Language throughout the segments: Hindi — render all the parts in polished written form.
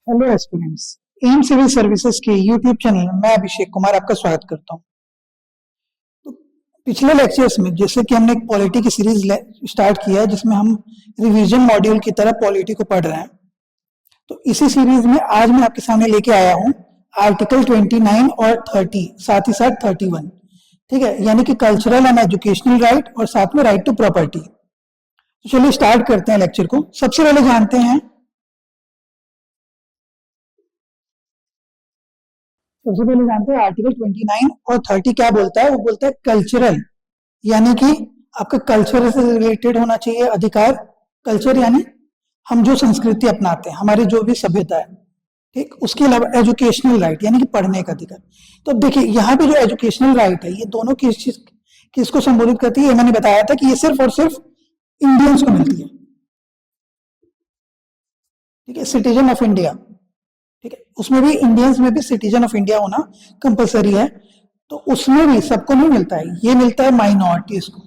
Hello aspirants. M civil services के यूट्यूब चैनल में मैं अभिषेक कुमार आपका स्वागत करता हूं। तो पिछले लेक्चर्स में जैसे कि हमने एक पॉलिटी की सीरीज स्टार्ट किया है जिसमें हम रिवीजन मॉड्यूल की तरह पॉलिटी को पढ़ रहे हैं। तो इसी सीरीज में आज मैं आपके सामने लेके आया हूं आर्टिकल 29 और 30, साथ ही साथ 31। ठीक है, यानी कि कल्चरल एंड एजुकेशनल राइट और साथ में राइट टू प्रॉपर्टी। तो चलिए स्टार्ट करते हैं लेक्चर को। सबसे पहले जानते हैं आर्टिकल 29 और 30 क्या बोलता है। वो बोलता है कल्चरल, यानी कि आपका कल्चर से रिलेटेड होना चाहिए अधिकार। कल्चर यानी हम जो संस्कृति अपनाते हैं, हमारी जो भी सभ्यता है। ठीक, उसके अलावा एजुकेशनल राइट यानी कि पढ़ने का अधिकार। तो अब देखिए यहाँ पे जो एजुकेशनल राइट है, ये दोनों किसको संबोधित करती है। ये मैंने बताया था कि ये सिर्फ और सिर्फ इंडियंस को मिलती है। ठीक है, सिटीजन ऑफ इंडिया। ठीक है, उसमें भी इंडियंस में भी सिटीजन ऑफ इंडिया होना कंपलसरी है। तो उसमें भी सबको नहीं मिलता है, ये मिलता है माइनॉरिटीज को,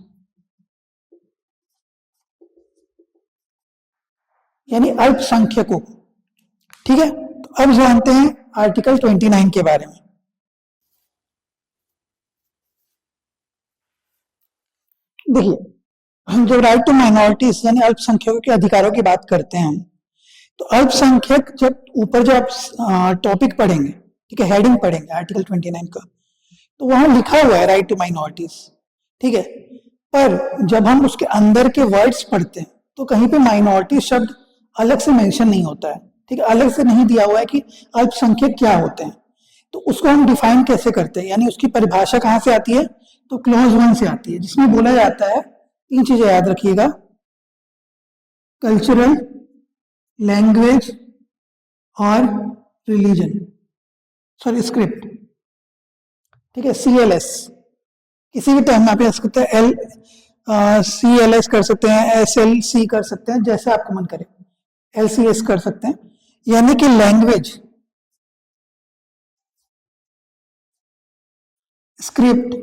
यानी अल्पसंख्यकों को। ठीक है, तो अब जानते हैं आर्टिकल 29 के बारे में। देखिए, हम जब राइट टू माइनॉरिटीज यानी अल्पसंख्यकों के अधिकारों की बात करते हैं, तो अल्पसंख्यक जब ऊपर जब आप टॉपिक पढ़ेंगे, ठीक है, हेडिंग पढ़ेंगे आर्टिकल 29 का, तो वहां लिखा हुआ है राइट टू माइनॉरिटीज। ठीक है, पर जब हम उसके अंदर के वर्ड्स पढ़ते हैं तो कहीं पे माइनॉरिटी शब्द अलग से मेंशन नहीं होता है। ठीक है, अलग से नहीं दिया हुआ है कि अल्पसंख्यक क्या होते हैं। तो उसको हम डिफाइन कैसे करते हैं, यानी उसकी परिभाषा कहां से आती है, तो क्लॉज 1 से आती है, जिसमें बोला जाता है, तीन चीजें याद रखिएगा: कल्चरल, लैंग्वेज और रिलीजन, सॉरी स्क्रिप्ट। ठीक है, CLS किसी भी टाइम में आप कह सकते हैं, CLS कर सकते हैं, SLC कर सकते हैं, जैसे आपको मन करे। LCS कर सकते हैं, यानी कि लैंग्वेज, स्क्रिप्ट,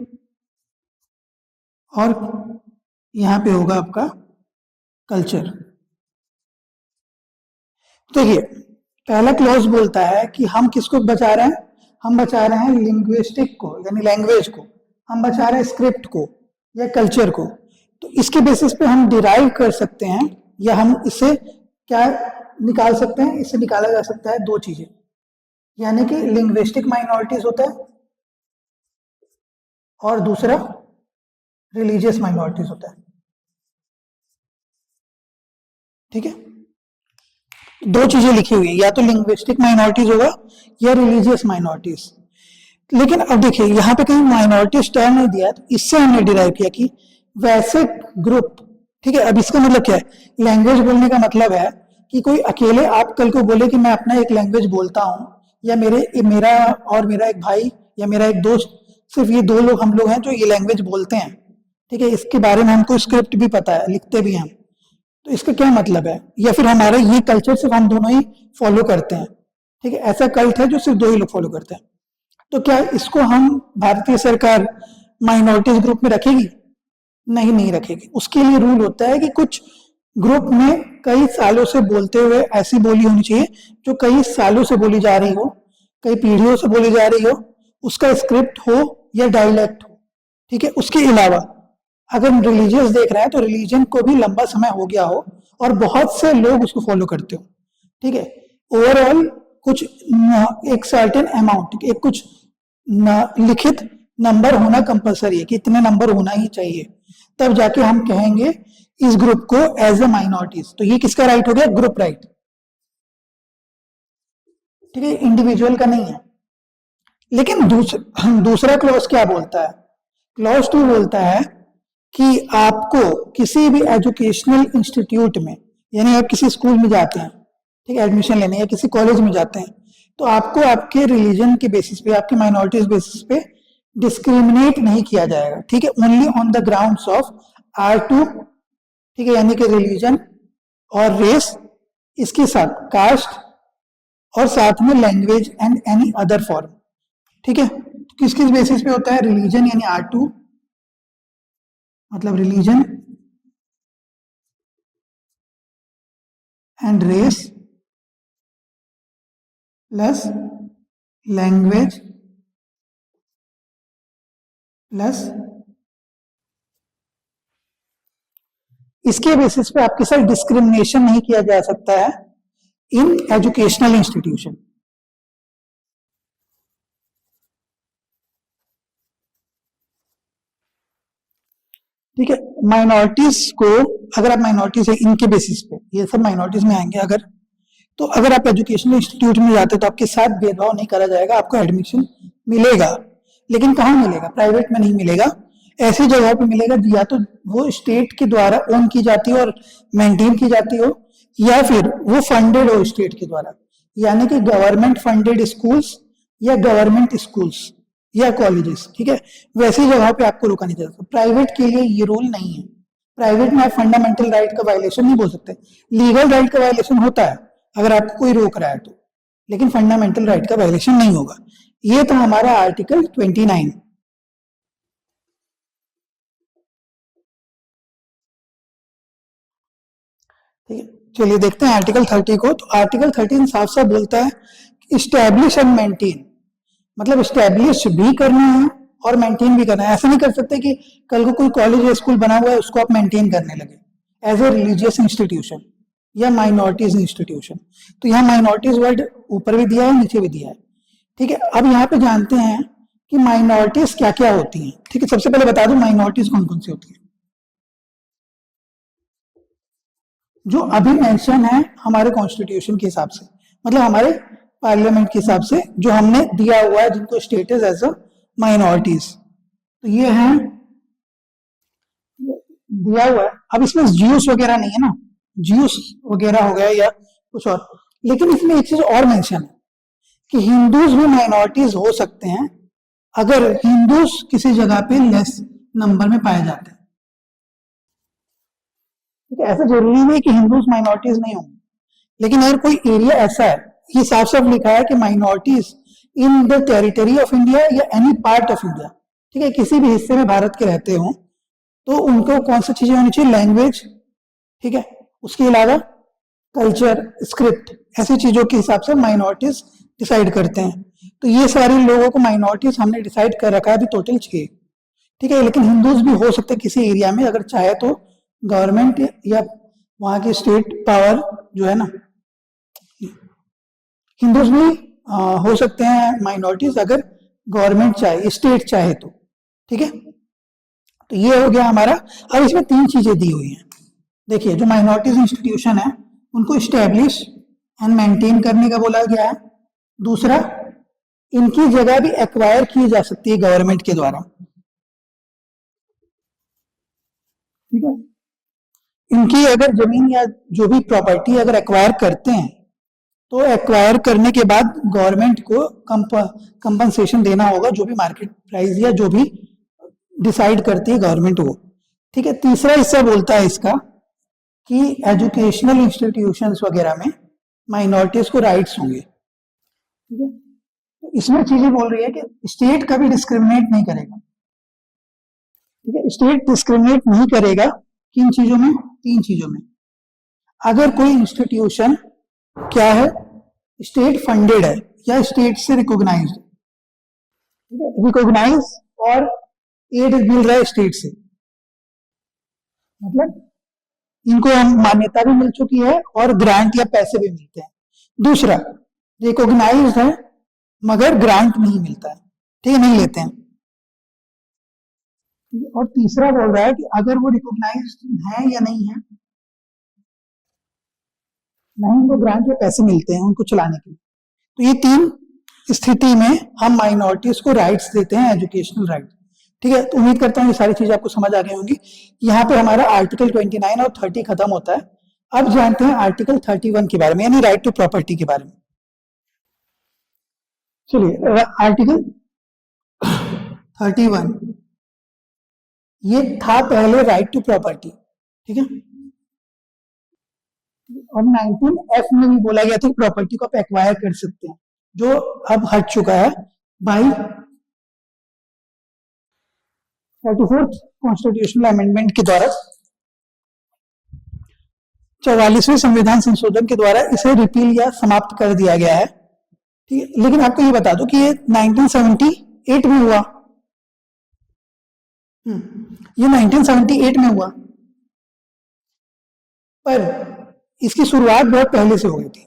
और यहां पे होगा आपका कल्चर। देखिए, पहला क्लॉज बोलता है कि हम किसको बचा रहे हैं, हम बचा रहे हैं लिंग्विस्टिक को यानी लैंग्वेज को, हम बचा रहे हैं स्क्रिप्ट को या कल्चर को। तो इसके बेसिस पे हम डिराइव कर सकते हैं, या हम इससे क्या निकाल सकते हैं, इससे निकाला जा सकता है दो चीजें, यानी कि लिंग्विस्टिक माइनॉरिटीज होता है और दूसरा रिलीजियस माइनॉरिटीज होता है। ठीक है, दो चीजें लिखी हुई है, या तो लिंग्विस्टिक माइनॉरिटीज होगा या रिलीजियस माइनॉरिटीज। लेकिन अब देखिए यहाँ पे कहीं माइनॉरिटीज टर्म नहीं दिया, तो इससे हमने डिराइव किया कि वैसे ग्रुप। ठीक है, अब इसका मतलब क्या है, लैंग्वेज बोलने का मतलब है कि कोई अकेले आप कल को बोले कि मैं अपना एक लैंग्वेज बोलता हूँ, या मेरा और मेरा एक भाई या मेरा एक दोस्त, सिर्फ ये दो लोग हम लोग हैं जो ये लैंग्वेज बोलते हैं। ठीक है, इसके बारे में हमको स्क्रिप्ट भी पता है, लिखते भी हैं। तो इसका क्या मतलब है, या फिर हमारा ये कल्चर सिर्फ हम दोनों ही फॉलो करते हैं। ठीक है, ऐसा कल्ट है जो सिर्फ दो ही लोग फॉलो करते हैं। तो क्या इसको हम भारतीय सरकार माइनॉरिटीज ग्रुप में रखेगी? नहीं, नहीं रखेगी। उसके लिए रूल होता है कि कुछ ग्रुप में कई सालों से बोलते हुए ऐसी बोली होनी चाहिए जो कई सालों से बोली जा रही हो, कई पीढ़ियों से बोली जा रही हो, उसका स्क्रिप्ट हो या डायलेक्ट हो। ठीक है, उसके अलावा अगर हम रिलीजियस देख रहे हैं तो रिलीजन को भी लंबा समय हो गया हो और बहुत से लोग उसको फॉलो करते हो। ठीक है, ओवरऑल कुछ एक सर्टेन अमाउंट, एक कुछ लिखित नंबर होना कंपलसरी है कि इतने नंबर होना ही चाहिए, तब जाके हम कहेंगे इस ग्रुप को एज ए माइनॉरिटीज। तो ये किसका राइट हो गया, ग्रुप राइट। ठीक है, इंडिविजुअल का नहीं है। लेकिन दूसरा क्लॉज क्या बोलता है, क्लॉज 2 बोलता है कि आपको किसी भी एजुकेशनल इंस्टीट्यूट में, यानी आप किसी स्कूल में जाते हैं, ठीक है, एडमिशन लेने, या किसी कॉलेज में जाते हैं, तो आपको आपके रिलीजन के बेसिस पे, आपके माइनॉरिटीज बेसिस पे डिस्क्रिमिनेट नहीं किया जाएगा। ठीक है, only on the grounds of R2। ठीक है, यानी कि रिलीजन और रेस, इसके साथ कास्ट, और साथ में language and any other form. ठीक है, तो किस किस बेसिस पे होता है, रिलीजन यानी R2, मतलब religion and race plus language plus इसके बेसिस पे आपके साथ डिस्क्रिमिनेशन नहीं किया जा सकता है इन एजुकेशनल इंस्टीट्यूशन। ठीक है, माइनॉरिटीज को अगर आप माइनॉरिटीज है इनके बेसिस पे, ये सब माइनॉरिटीज में आएंगे अगर, तो अगर आप एजुकेशनल इंस्टीट्यूट में जाते तो आपके साथ भेदभाव नहीं करा जाएगा, आपको एडमिशन मिलेगा। लेकिन कहाँ मिलेगा? प्राइवेट में नहीं मिलेगा, ऐसी जगह पे मिलेगा या तो वो स्टेट के द्वारा ओन की जाती हो और मेंटेन की जाती हो, या फिर वो फंडेड हो स्टेट के द्वारा, यानी कि गवर्नमेंट फंडेड स्कूल्स या गवर्नमेंट स्कूल्स या कॉलेजेस। ठीक है, वैसी जगह पे आपको रोका नहीं जा सकता। प्राइवेट के लिए ये रूल नहीं है, प्राइवेट में आप फंडामेंटल राइट का वायलेशन नहीं बोल सकते, लीगल राइट का वायलेशन होता है अगर आपको कोई रोक रहा है तो, लेकिन फंडामेंटल राइट का वायलेशन नहीं होगा। ये था हमारा आर्टिकल 29। ठीक है, चलिए देखते हैं आर्टिकल 30 को। तो आर्टिकल 13 साफ साफ बोलता है इस्टेब्लिश एंड मेंटेन, मतलब इस्टेब्लिश भी करना है और मेंटेन भी करना है। ऐसा नहीं कर सकते कि कल को कोई कॉलेज या स्कूल बना हुआ है उसको आप मेंटेन करने लगे एज ए रिलीजियस इंस्टीट्यूशन या माइनॉरिटीज इंस्टीट्यूशन। तो यहाँ माइनॉरिटीज वर्ड ऊपर भी दिया है नीचे भी दिया है। ठीक है, अब यहाँ पे जानते हैं कि माइनॉरिटीज क्या क्या होती हैं। ठीक है, सबसे पहले बता दूं माइनॉरिटीज कौन कौन सी होती है। जो अभी मेंशन है हमारे कॉन्स्टिट्यूशन के हिसाब से, मतलब हमारे पार्लियामेंट के हिसाब से जो हमने दिया हुआ है जिनको स्टेटस एज अ माइनॉरिटीज, तो ये है दिया हुआ है। अब इसमें ज्यूस वगैरह नहीं है ना, ज्यूस वगैरह हो गया या कुछ और, लेकिन इसमें एक चीज और मेंशन है कि हिंदूज भी माइनॉरिटीज हो सकते हैं अगर हिंदूज किसी जगह पे लेस नंबर में पाए जाते हैं। ठीक है, ऐसा जरूरी नहीं कि हिंदूज माइनॉरिटीज नहीं होंगे, लेकिन अगर कोई एरिया ऐसा है, ये साफ साफ लिखा है कि minorities in the territory of India या एनी पार्ट ऑफ इंडिया, ठीक है, किसी भी हिस्से में भारत के रहते हो, तो उनको कौन सी चीजें होनी चाहिए? लैंग्वेज, ठीक है, उसके अलावा कल्चर, स्क्रिप्ट, ऐसी चीजों के हिसाब से माइनॉरिटीज डिसाइड करते हैं। तो ये सारे लोगों को माइनॉरिटीज हमने डिसाइड कर रखा है अभी टोटल 6। ठीक है, लेकिन हिंदूज भी हो सकते हैं किसी एरिया में, अगर चाहे तो गवर्नमेंट या वहां की स्टेट पावर जो है ना, हिंदूज भी हो सकते हैं माइनॉरिटीज अगर गवर्नमेंट चाहे, स्टेट चाहे तो। ठीक है, तो ये हो गया हमारा। अब इसमें 3 चीजें दी हुई हैं। देखिए, जो माइनॉरिटीज इंस्टीट्यूशन है उनको स्टैब्लिश एंड मेंटेन करने का बोला गया है। दूसरा, इनकी जगह भी एक्वायर की जा सकती है गवर्नमेंट के द्वारा। ठीक है, इनकी अगर जमीन या जो भी प्रॉपर्टी अगर एक्वायर करते हैं तो एक्वायर करने के बाद गवर्नमेंट को कंपनसेशन देना होगा, जो भी मार्केट प्राइस या जो भी डिसाइड करती है गवर्नमेंट वो। ठीक है, तीसरा हिस्सा बोलता है इसका कि एजुकेशनल इंस्टीट्यूशंस वगैरह में माइनॉरिटीज को राइट्स होंगे। ठीक है, तो इसमें चीजें बोल रही है कि स्टेट कभी डिस्क्रिमिनेट नहीं करेगा। ठीक है, स्टेट डिस्क्रिमिनेट नहीं करेगा किन चीजों में? 3 चीजों में। अगर कोई इंस्टीट्यूशन क्या है, स्टेट फंडेड है या स्टेट से रिकॉग्नाइज्ड, ठीक है, रिकॉग्नाइज और एड मिल रहा है स्टेट से, मतलब इनको हम मान्यता भी मिल चुकी है और ग्रांट या पैसे भी मिलते हैं। दूसरा, रिकॉग्नाइज है मगर ग्रांट नहीं मिलता है, ठीक है, नहीं लेते हैं। और तीसरा बोल रहा है कि अगर वो रिकॉग्नाइज है या नहीं है, नहीं उनको ग्रांट या पैसे मिलते हैं उनको चलाने के लिए। तो ये 3 स्थिति में हम माइनॉरिटीज को राइट्स देते हैं, एजुकेशनल राइट। ठीक है, तो उम्मीद करता हूँ ये सारी चीजें आपको समझ आ गई होंगी। यहाँ पे हमारा आर्टिकल 29 और 30 खत्म होता है। अब जानते हैं आर्टिकल 31 के बारे में, यानी राइट टू प्रॉपर्टी के बारे में। चलिए, आर्टिकल 31 ये था पहले राइट टू प्रॉपर्टी। ठीक है, और 19F में भी बोला गया था कि प्रॉपर्टी को आप एक्वायर कर सकते हैं, जो अब हट चुका है बाई 44th कॉन्स्टिट्यूशनल अमेंडमेंट के द्वारा, 44वें संविधान संशोधन के द्वारा इसे रिपील या समाप्त कर दिया गया है। ठीक है, लेकिन आपको ये बता दो कि ये 1978 में हुआ। ये 1978 में हुआ, पर इसकी शुरुआत बहुत पहले से हो गई थी,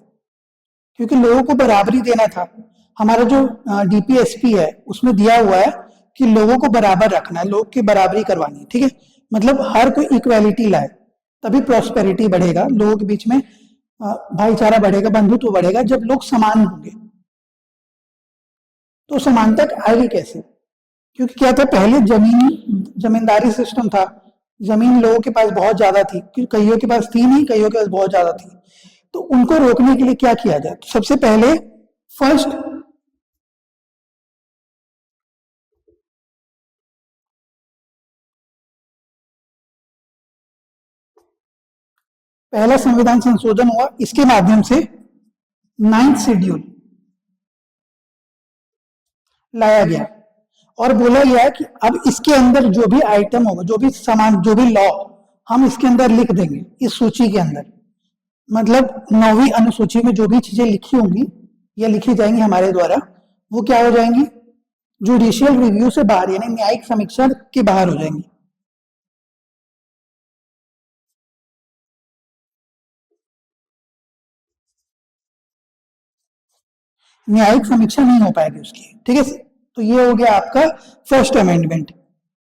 क्योंकि लोगों को बराबरी देना था। हमारा जो डीपीएसपी है उसमें दिया हुआ है कि लोगों को बराबर रखना है, लोग की बराबरी करवानी है। ठीक है, मतलब हर कोई इक्वालिटी लाए, तभी प्रॉस्पेरिटी बढ़ेगा, लोगों के बीच में भाईचारा बढ़ेगा, बंधुत्व बढ़ेगा। जब लोग समान होंगे तो समानता आएगी कैसे? क्योंकि क्या था, पहले जमींदारी सिस्टम था, जमीन लोगों के पास बहुत ज्यादा थी, कईयों के पास थी नहीं, कईयों के पास बहुत ज्यादा थी। तो उनको रोकने के लिए क्या किया जाए? तो सबसे पहले फर्स्ट पहला संविधान संशोधन हुआ, इसके माध्यम से 9th शेड्यूल लाया गया और बोला गया कि अब इसके अंदर जो भी आइटम होगा, जो भी सामान, जो भी लॉ हम इसके अंदर लिख देंगे, इस सूची के अंदर, मतलब 9वीं अनुसूची में जो भी चीजें लिखी होंगी या लिखी जाएंगी हमारे द्वारा, वो क्या हो जाएंगी? जुडिशियल रिव्यू से बाहर, यानी न्यायिक समीक्षा के बाहर हो जाएंगी। न्यायिक समीक्षा नहीं हो पाएगी उसकी। ठीक है, तो ये हो गया आपका फर्स्ट अमेंडमेंट।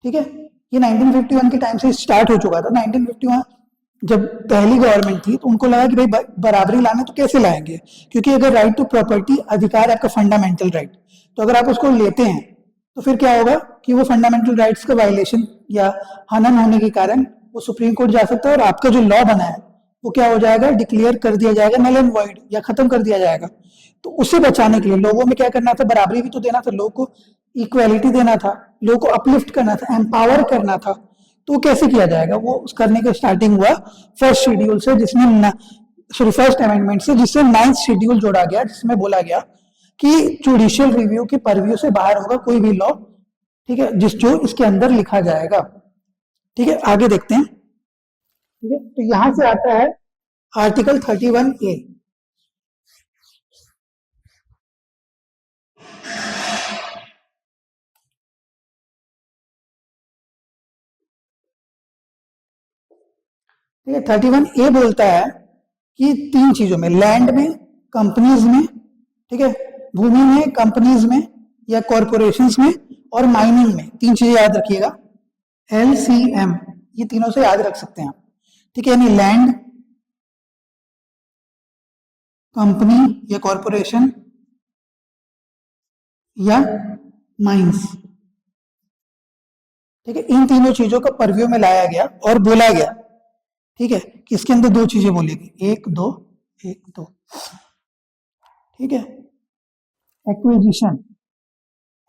ठीक है, ये 1951 के टाइम से स्टार्ट हो चुका था। 1951 जब पहली गवर्नमेंट थी तो उनको लगा कि भाई बराबरी लाना तो कैसे लाएंगे, क्योंकि अगर राइट टू प्रॉपर्टी अधिकार है आपका फंडामेंटल राइट, तो अगर आप उसको लेते हैं तो फिर क्या होगा कि वो फंडामेंटल राइट्स का वायलेशन या हनन होने के कारण वो सुप्रीम कोर्ट जा सकता है और आपका जो लॉ बना है वो क्या हो जाएगा? डिक्लेयर कर दिया जाएगा नल एंड वॉइड, या खत्म कर दिया जाएगा। तो उसे बचाने के लिए लोगों में क्या करना था? बराबरी भी तो देना था, लोगों को इक्वालिटी देना था, लोगों को अपलिफ्ट करना था, एम्पावर करना था। तो कैसे किया जाएगा? वो उस करने का स्टार्टिंग हुआ फर्स्ट शेड्यूल से, जिसमें फर्स्ट अमेंडमेंट से, जिससे 9th शेड्यूल जोड़ा गया, जिसमें बोला गया कि जुडिशियल रिव्यू के परव्यू से बाहर होगा कोई भी लॉ। ठीक है, जो इसके अंदर लिखा जाएगा। ठीक है, आगे देखते हैं। ठीक है, तो यहां से आता है आर्टिकल 31A। ठीक है, 31A बोलता है कि 3 चीजों में, लैंड में, कंपनीज में, ठीक है, भूमि में, कंपनीज में या कॉरपोरेशंस में, और माइनिंग में, 3 चीजें याद रखिएगा, LCM, ये तीनों से याद रख सकते हैं आप। ठीक है, यानी लैंड, कंपनी या कॉरपोरेशन या माइंस। ठीक है, इन तीनों चीजों को परव्यू में लाया गया और बोला गया, ठीक है, कि इसके अंदर 2 चीजें बोलेगी, 1 2 1 2। ठीक है, एक्विजिशन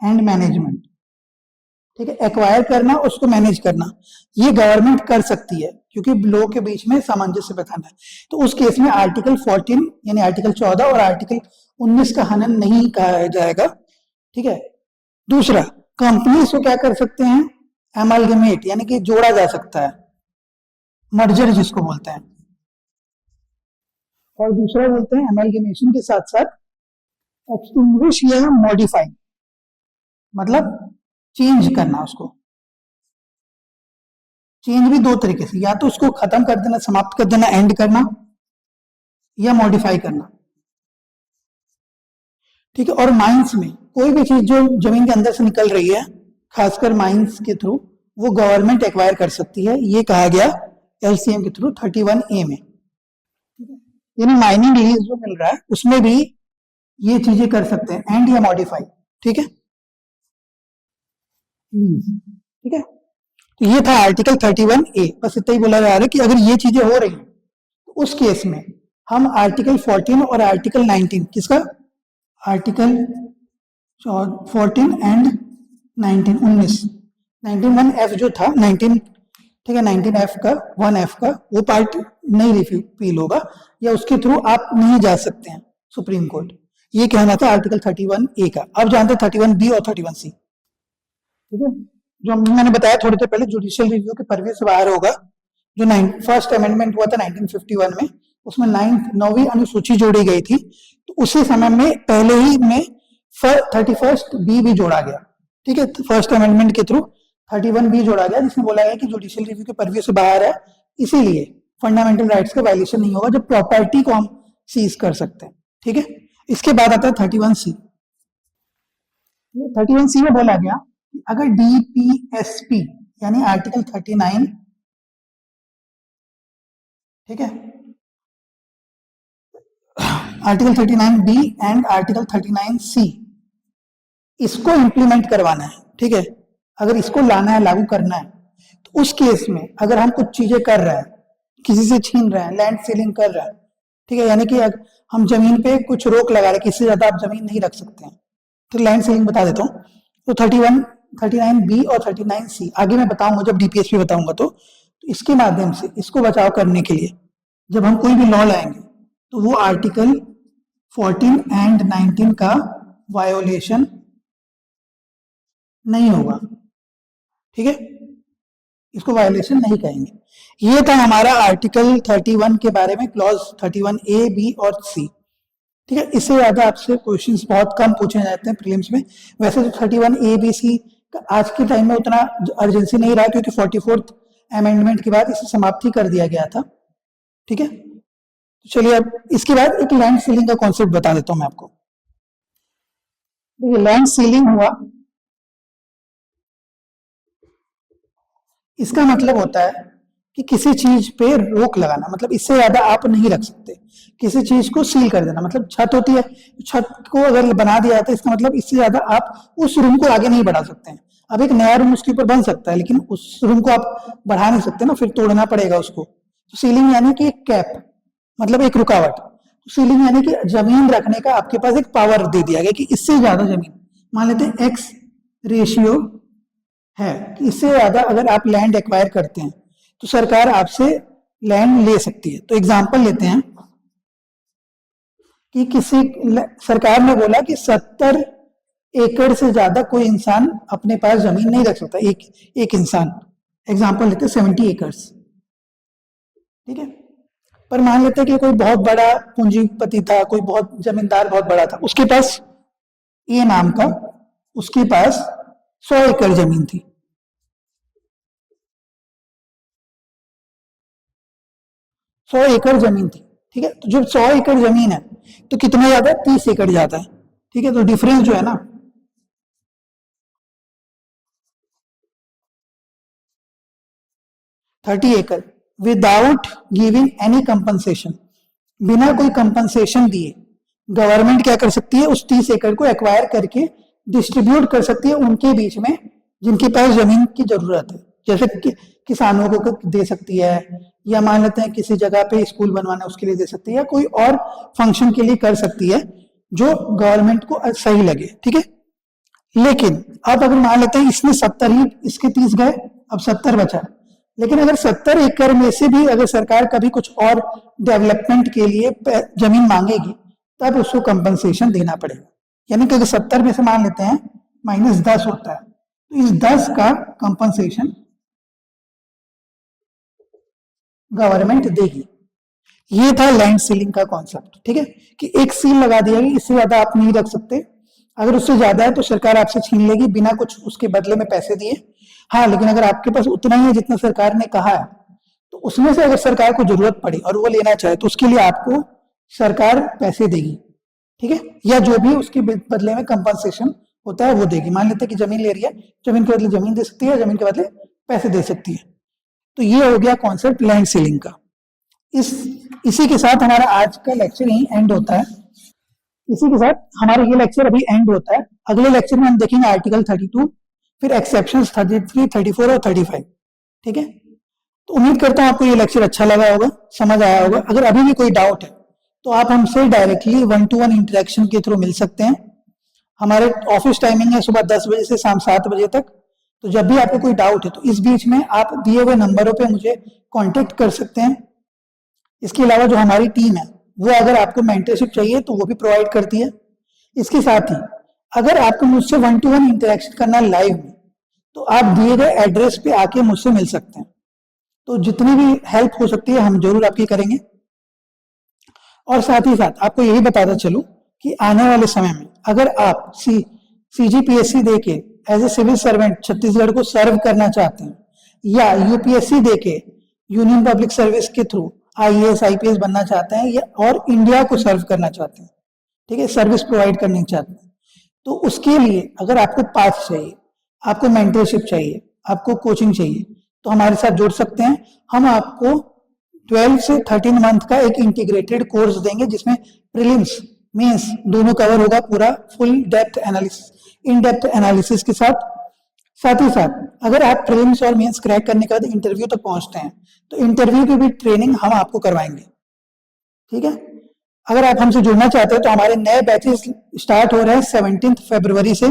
एंड मैनेजमेंट। ठीक है, एक्वायर करना, उसको मैनेज करना, ये गवर्नमेंट कर सकती है, क्योंकि लोगों के बीच में सामंजस्य बैठाना है। तो उस केस में आर्टिकल 14 यानी आर्टिकल 14 और आर्टिकल 19 का हनन नहीं कहा जाएगा। ठीक है, दूसरा, कंपनीज को क्या कर सकते हैं? एमलगमेट, यानी कि जोड़ा जा सकता है, मर्जर जिसको बोलते हैं। और दूसरा बोलते हैं एमलगमेशन के साथ साथ एक्सटिंग्विश या मॉडिफाई, मतलब चेंज करना उसको। चेंज भी 2 तरीके से, या तो उसको खत्म कर देना, समाप्त कर देना, एंड करना, या मॉडिफाई करना। ठीक है, और माइंस में कोई भी चीज जो जमीन के अंदर से निकल रही है, खासकर माइंस के थ्रू, वो गवर्नमेंट एक्वायर कर सकती है, ये कहा गया LCM के थ्रू 31A में। यानी माइनिंग लीज जो मिल रहा है उसमें भी ये चीजें कर सकते हैं, एंड या मॉडिफाई। ठीक है, ठीक है, तो ये था आर्टिकल 31A। बस इतना ही बोला जा रहा है कि अगर ये चीजें हो रही हैं तो उस केस में हम आर्टिकल 14 और आर्टिकल 19, किसका? आर्टिकल 14 एंड 19 1F जो था 19, ठीक है, 19F का 1F का वो पार्ट नहीं रिपील होगा, या उसके थ्रू आप नहीं जा सकते हैं सुप्रीम कोर्ट। ये कहना था आर्टिकल 31A का। अब जानते हैं 31B और 31C। ठीक है, जो मैंने बताया थोड़ी देर पहले, जुडिशियल रिव्यू के परव्यू से बाहर होगा। जो फर्स्ट अमेंडमेंट हुआ था 1951 में, उसमें 9वीं अनुसूची जोड़ी गई थी, तो उसी समय में पहले ही में 31 बी भी जोड़ा गया, ठीक है, फर्स्ट अमेंडमेंट के थ्रू 31 बी जोड़ा गया, जिसमें बोला गया कि जुडिशियल रिव्यू के पर्व्यू से बाहर है, इसीलिए फंडामेंटल राइट्स का वायलेशन नहीं होगा जब प्रॉपर्टी को हम सीज कर सकते हैं, ठीक है। इसके बाद आता है 31C। 31C में बोला गया कि अगर DPSP यानी आर्टिकल 39, ठीक है, article 39B and article 39C इसको इंप्लीमेंट करवाना है, ठीक है, अगर इसको लाना है, लागू करना है, तो उस केस में अगर हम कुछ चीजें कर रहे हैं, किसी से छीन रहे हैं, लैंड सीलिंग कर रहे हैं, ठीक है, यानी कि हम जमीन पे कुछ रोक लगा रहे हैं, किसी से ज्यादा आप जमीन नहीं रख सकते हैं, तो लैंड सीलिंग बता देता हूँ। तो 39B और 39C आगे मैं बताऊंगा जब DPSP बताऊंगा, तो इसके माध्यम से इसको बचाव करने के लिए जब हम कोई भी लॉ लाएंगे तो वो आर्टिकल 14 एंड 19 का वायोलेशन नहीं होगा, ठीक है, इसको वायोलेशन नहीं कहेंगे। ये था हमारा आर्टिकल 31 के बारे में, क्लॉज 31A, B और C, ठीक है। इससे ज्यादा आपसे क्वेश्चंस बहुत कम पूछे जाते हैं प्रीलिम्स में। वैसे तो 31A, B, C का आज के टाइम में उतना अर्जेंसी नहीं रहा, क्योंकि 44th अमेंडमेंट के बाद इसे समाप्ति कर दिया गया था, ठीक है। चलिए अब इसके बाद एक लैंड सीलिंग का कॉन्सेप्ट बता देता हूं मैं आपको। देखिए लैंड सीलिंग हुआ, इसका मतलब होता है कि किसी चीज पे रोक लगाना, मतलब इससे ज्यादा आप नहीं रख सकते, किसी चीज को सील कर देना। मतलब छत होती है, छत को अगर बना दिया जाता है, इसका मतलब इससे ज्यादा आप उस रूम को आगे नहीं बढ़ा सकते हैं। अब एक नया रूम उसके ऊपर बन सकता है, लेकिन उस रूम को आप बढ़ा नहीं सकते ना, फिर तोड़ना पड़ेगा उसको। तो सीलिंग यानी कि एक कैप, मतलब एक रुकावट। तो सीलिंग यानी कि जमीन रखने का आपके पास एक पावर दे दिया गया कि इससे ज्यादा जमीन, मान लेते हैं X रेशियो है, इससे ज्यादा अगर आप लैंड एक्वायर करते हैं तो सरकार आपसे लैंड ले सकती है। तो एग्जांपल लेते हैं कि किसी सरकार ने बोला कि 70 एकड़ से ज्यादा कोई इंसान अपने पास जमीन नहीं रख सकता, एक इंसान। एग्जांपल लेते हैं 70 एकर्स, ठीक है। पर मान लेते हैं कि कोई बहुत बड़ा पूंजीपति था, कोई बहुत जमींदार बहुत बड़ा था, उसके पास ए नाम का, उसके पास 100 एकड़ जमीन थी, 100 एकड़ जमीन थी, ठीक है। तो जब 100 एकड़ जमीन है तो कितना ज्यादा है, 30 एकड़ जाता है, ठीक है। तो डिफरेंस जो है ना, थर्टी एकड़ विदाउट गिविंग एनी कंपनसेशन, बिना कोई कंपनसेशन दिए गवर्नमेंट क्या कर सकती है, उस 30 एकड़ को एक्वायर करके डिस्ट्रीब्यूट कर सकती है उनके बीच में जिनके पास जमीन की जरूरत है। जैसे कि किसानों को दे सकती है, या मान लेते हैं किसी जगह पे स्कूल बनवाना उसके लिए दे सकती है, या कोई और फंक्शन के लिए कर सकती है जो गवर्नमेंट को सही लगे, ठीक है। लेकिन अब अगर मान लेते हैं इसने 70 ही, इसके 30 गए, अब 70 बचा, लेकिन अगर 70 एकड़ में से भी अगर सरकार कभी कुछ और डेवलपमेंट के लिए जमीन मांगेगी तब उसको कंपनसेशन देना पड़ेगा। यानी कि अगर 70 में से मान लेते हैं -10 होता है, तो इस 10 का कंपनसेशन गवर्नमेंट देगी। ये था लैंड सीलिंग का कॉन्सेप्ट, ठीक है, कि एक सील लगा दिया कि इससे ज्यादा आप नहीं रख सकते, अगर उससे ज्यादा है तो सरकार आपसे छीन लेगी बिना कुछ उसके बदले में पैसे दिए। हाँ, लेकिन अगर आपके पास उतना ही है जितना सरकार ने कहा है, तो उसमें से अगर सरकार को जरूरत पड़ी और वो लेना चाहे तो उसके लिए आपको सरकार पैसे देगी, ठीक है, या जो भी उसके बदले में कंपनसेशन होता है वो देगी। मान लेते हैं कि जमीन ले रही है, जमीन के बदले जमीन दे सकती है, जमीन के बदले पैसे दे सकती है। तो ये हो गया कॉन्सेप्ट लैंड सीलिंग का। इसी के साथ हमारा आज का लेक्चर यही एंड होता है। इसी के साथ हमारा ये लेक्चर अभी एंड होता है। अगले लेक्चर में हम देखेंगे आर्टिकल 32, फिर एक्सेप्शंस 33, 34 और 35, ठीक है। तो उम्मीद करता हूं आपको ये लेक्चर अच्छा लगा होगा, समझ आया होगा। अगर अभी भी कोई डाउट है तो आप हमसे डायरेक्टली 1-to-1 इंटरेक्शन के थ्रू मिल सकते हैं। हमारे ऑफिस टाइमिंग है सुबह 10 बजे से शाम 7 बजे तक। तो जब भी आपको कोई डाउट है तो इस बीच में आप दिए हुए नंबरों पे मुझे कांटेक्ट कर सकते हैं। इसके अलावा जो हमारी टीम है वो अगर आपको मेंटरशिप चाहिए तो वो भी प्रोवाइड करती है। इसके साथ ही अगर आपको मुझसे 1-to-1 इंटरेक्शन करना लाइव में, तो आप दिए गए एड्रेस पे आके मुझसे मिल सकते हैं। तो जितनी भी हेल्प हो सकती है हम जरूर आपकी करेंगे। और साथ ही साथ आपको यही बताता चलूं कि आने वाले समय में अगर आप CGPSC देके as a civil servant Chhattisgarh को सर्व करना चाहते हैं, या UPSC देके यूनियन पब्लिक सर्विस के थ्रू IAS IPS बनना चाहते हैं, या और इंडिया को सर्व करना चाहते हैं, ठीक है, सर्विस प्रोवाइड करनी चाहते हैं, तो उसके लिए अगर आपको पाथ चाहिए, आपको मेंटरशिप चाहिए, आपको कोचिंग चाहिए, तो हमारे साथ जुड़ सकते हैं। हम आपको 12 से 13 मंथ का एक इंटीग्रेटेड कोर्स देंगे जिसमें प्रीलिम्स मेंस दोनों कवर होगा, पूरा full depth analysis, in depth analysis के साथ। साथ ही साथ अगर आप प्रीलिम्स और मेंस क्रैक करने के बाद इंटरव्यू तक पहुंचते हैं तो इंटरव्यू की भी ट्रेनिंग हम आपको करवाएंगे, ठीक है। अगर आप हमसे जुड़ना चाहते हैं तो हमारे नए बैचेस स्टार्ट हो रहे हैं 17 फरवरी से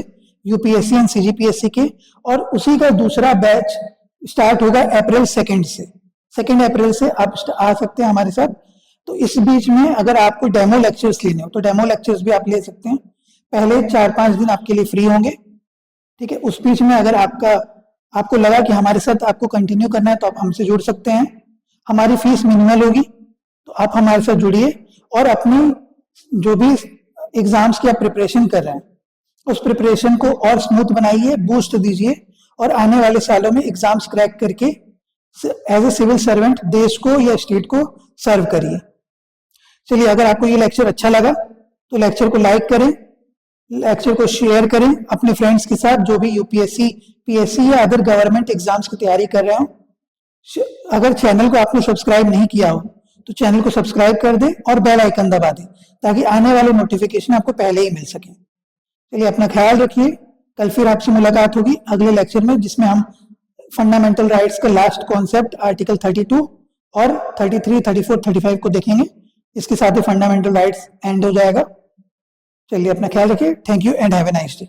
UPSC एंड CGPSC के, और उसी का दूसरा बैच स्टार्ट होगा अप्रैल 2 से। 2 अप्रैल से आप आ सकते हैं हमारे साथ। तो इस बीच में अगर आपको डेमो लेक्चर्स लेने हो तो डेमो लेक्चर्स भी आप ले सकते हैं। पहले 4-5 दिन आपके लिए फ्री होंगे, ठीक है। उस बीच में अगर आपको लगा कि हमारे साथ आपको कंटिन्यू करना है तो आप हमसे जुड़ सकते हैं। हमारी फीस मिनिमल होगी, तो आप हमारे साथ जुड़िए और अपनी जो भी एग्जाम्स की आप प्रिपरेशन कर रहे हैं उस प्रिपरेशन को और स्मूथ बनाइए, बूस्ट दीजिए, और आने वाले सालों में एग्जाम्स क्रैक करके एज ए सिविल सर्वेंट देश को या स्टेट को सर्व करिए। चलिए, अगर आपको ये लेक्चर अच्छा लगा तो लेक्चर को लाइक करें, लेक्चर को शेयर करें अपने फ्रेंड्स के साथ जो भी UPSC PSC या अदर गवर्नमेंट एग्जाम्स की तैयारी कर रहे हो। अगर चैनल को आपने सब्सक्राइब नहीं किया हो तो चैनल को सब्सक्राइब कर दें और बेल आइकन दबा दें ताकि आने वाले नोटिफिकेशन आपको पहले ही मिल सके। चलिए, अपना ख्याल रखिए। कल फिर आपसे मुलाकात होगी अगले लेक्चर में, जिसमें हम फंडामेंटल राइट्स का लास्ट कॉन्सेप्ट आर्टिकल 32 और 33, 34, 35 को देखेंगे। इसके साथ ही फंडामेंटल राइट्स एंड हो जाएगा। चलिए, अपना ख्याल रखिए। Thank you and have a nice day.